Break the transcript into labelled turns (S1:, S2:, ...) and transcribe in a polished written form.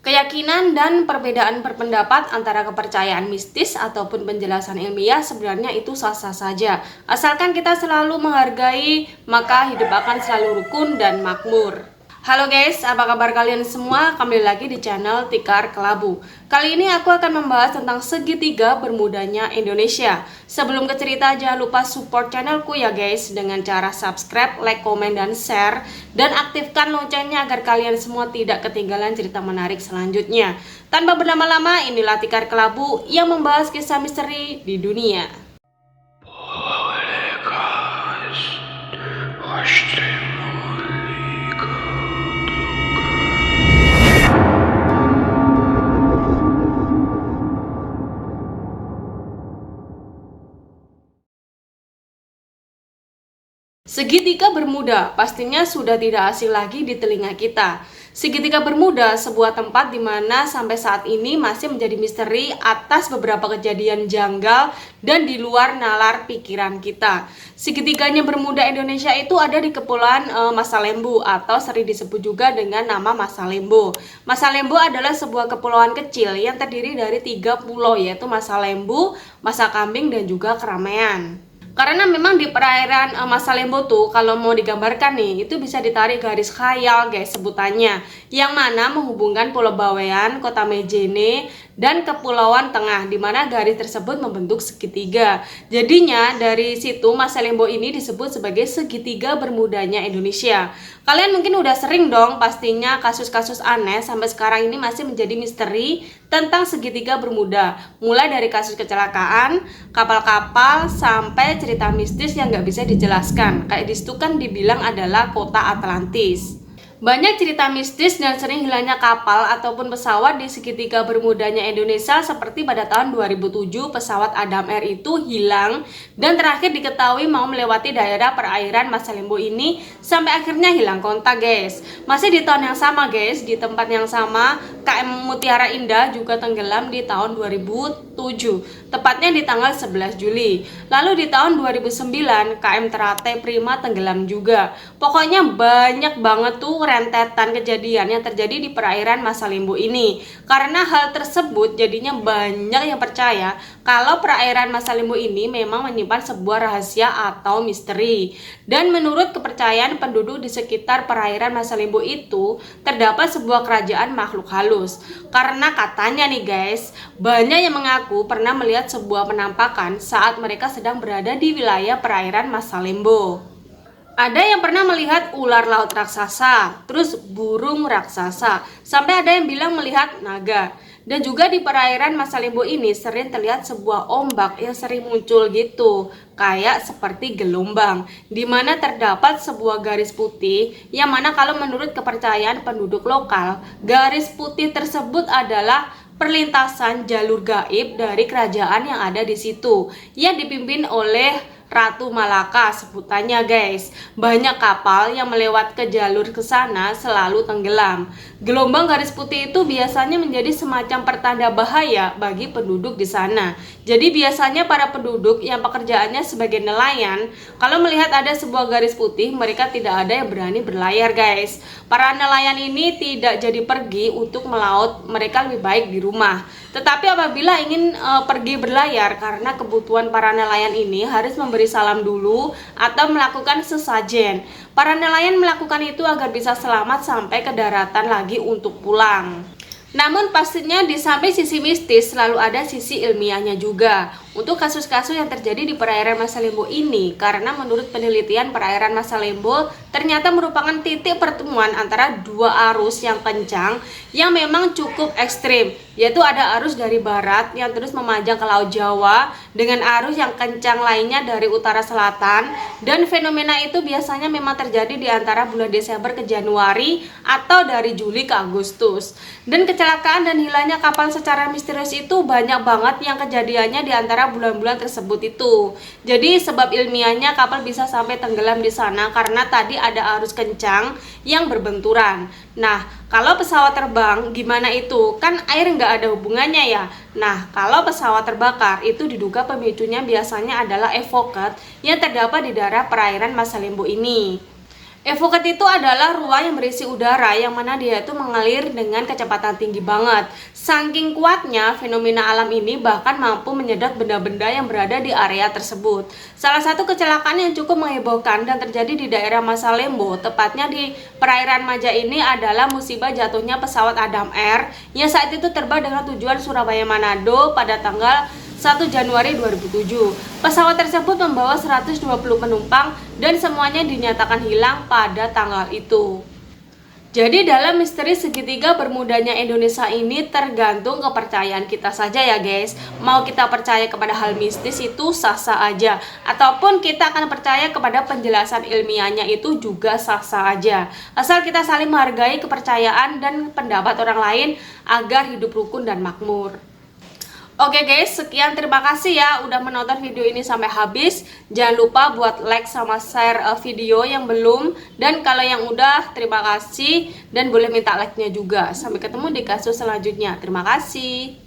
S1: Keyakinan dan perbedaan berpendapat antara kepercayaan mistis ataupun penjelasan ilmiah sebenarnya itu sah-sah saja. Asalkan kita selalu menghargai, maka hidup akan selalu rukun dan makmur. Halo guys, apa kabar kalian semua? Kembali lagi di channel Tikar Kelabu. Kali ini aku akan membahas tentang segitiga bermudanya Indonesia. Sebelum ke cerita, jangan lupa support channelku ya guys dengan cara subscribe, like, komen, dan share. Dan aktifkan loncengnya agar kalian semua tidak ketinggalan cerita menarik selanjutnya. Tanpa berlama-lama, inilah Tikar Kelabu yang membahas kisah misteri di dunia. Segitiga Bermuda pastinya sudah tidak asing lagi di telinga kita. Segitiga Bermuda sebuah tempat di mana sampai saat ini masih menjadi misteri atas beberapa kejadian janggal dan di luar nalar pikiran kita. Segitiganya Bermuda Indonesia itu ada di Kepulauan Masalembu atau sering disebut juga dengan nama Masalembu. Masalembu adalah sebuah kepulauan kecil yang terdiri dari 3 pulau, yaitu Masalembu, Masakambing, dan juga Keramaian. Karena memang di perairan Masalembu tuh kalau mau digambarkan nih, itu bisa ditarik garis khayal guys sebutannya, yang mana menghubungkan Pulau Bawean, Kota Mejene, dan Kepulauan Tengah, di mana garis tersebut membentuk segitiga. Jadinya dari situ Masalembu ini disebut sebagai segitiga bermudanya Indonesia. Kalian mungkin udah sering dong pastinya kasus-kasus aneh sampai sekarang ini masih menjadi misteri tentang segitiga Bermuda. Mulai dari kasus kecelakaan, kapal-kapal, sampai cerita mistis yang nggak bisa dijelaskan. Kayak di situ kan dibilang adalah kota Atlantis. Banyak cerita mistis dan sering hilangnya kapal ataupun pesawat di segitiga bermudanya Indonesia, seperti pada tahun 2007 pesawat Adam Air itu hilang dan terakhir diketahui mau melewati daerah perairan Masalembu ini sampai akhirnya hilang kontak guys. Masih di tahun yang sama guys, di tempat yang sama, KM Mutiara Indah juga tenggelam di tahun 2007, tepatnya di tanggal 11 Juli. Lalu di tahun 2009 KM Ternate Prima tenggelam juga. Pokoknya banyak banget tuh rentetan kejadian yang terjadi di perairan Masalembu ini. Karena hal tersebut jadinya banyak yang percaya kalau perairan Masalembu ini memang menyimpan sebuah rahasia atau misteri. Dan menurut kepercayaan penduduk di sekitar perairan Masalembu itu, terdapat sebuah kerajaan makhluk halus. Karena katanya nih guys, banyak yang mengaku pernah melihat sebuah penampakan saat mereka sedang berada di wilayah perairan Masalembu. Ada yang pernah melihat ular laut raksasa, terus burung raksasa, sampai ada yang bilang melihat naga. Dan juga di perairan Masalembu ini sering terlihat sebuah ombak yang sering muncul gitu, kayak seperti gelombang, di mana terdapat sebuah garis putih, yang mana kalau menurut kepercayaan penduduk lokal, garis putih tersebut adalah perlintasan jalur gaib dari kerajaan yang ada di situ, yang dipimpin oleh Ratu Malaka sebutannya guys. Banyak kapal yang melewat ke jalur ke sana selalu tenggelam. Gelombang garis putih itu biasanya menjadi semacam pertanda bahaya bagi penduduk di sana. Jadi biasanya para penduduk yang pekerjaannya sebagai nelayan, kalau melihat ada sebuah garis putih, mereka tidak ada yang berani berlayar guys. Para nelayan ini tidak jadi pergi untuk melaut, mereka lebih baik di rumah. Tetapi apabila ingin pergi berlayar, karena kebutuhan para nelayan ini harus memberi salam dulu atau melakukan sesajen. Para nelayan melakukan itu agar bisa selamat sampai ke daratan lagi untuk pulang. Namun pastinya di samping sisi mistis selalu ada sisi ilmiahnya juga untuk kasus-kasus yang terjadi di perairan Masalembu ini, karena menurut penelitian perairan Masalembu ternyata merupakan titik pertemuan antara dua arus yang kencang yang memang cukup ekstrim, yaitu ada arus dari barat yang terus memanjang ke Laut Jawa dengan arus yang kencang lainnya dari utara selatan, dan fenomena itu biasanya memang terjadi di antara bulan Desember ke Januari atau dari Juli ke Agustus. Dan kecelakaan dan hilangnya kapal secara misterius itu banyak banget yang kejadiannya di antara bulan-bulan tersebut itu. Jadi sebab ilmiahnya kapal bisa sampai tenggelam di sana karena tadi ada arus kencang yang berbenturan. Nah, kalau pesawat terbang gimana itu? Kan air nggak ada hubungannya ya. Nah, kalau pesawat terbakar itu diduga pemicunya biasanya adalah evokat yang terdapat di daerah perairan Masalembu ini. Evoket itu adalah ruang yang berisi udara yang mana dia itu mengalir dengan kecepatan tinggi banget. Saking kuatnya fenomena alam ini bahkan mampu menyedot benda-benda yang berada di area tersebut. Salah satu kecelakaan yang cukup menghebohkan dan terjadi di daerah Masalembo, tepatnya di perairan Maja ini adalah musibah jatuhnya pesawat Adam Air yang saat itu terbang dengan tujuan Surabaya Manado pada tanggal 1 Januari 2007. Pesawat tersebut membawa 120 penumpang dan semuanya dinyatakan hilang pada tanggal itu. Jadi dalam misteri segitiga bermudanya Indonesia ini tergantung kepercayaan kita saja ya guys. Mau kita percaya kepada hal mistis itu sah-sah aja, ataupun kita akan percaya kepada penjelasan ilmiahnya itu juga sah-sah aja. Asal kita saling menghargai kepercayaan dan pendapat orang lain agar hidup rukun dan makmur. Oke guys, sekian, terima kasih ya udah menonton video ini sampai habis. Jangan lupa buat like sama share video yang belum. Dan kalau yang udah, terima kasih. Dan boleh minta like-nya juga. Sampai ketemu di kasus selanjutnya. Terima kasih.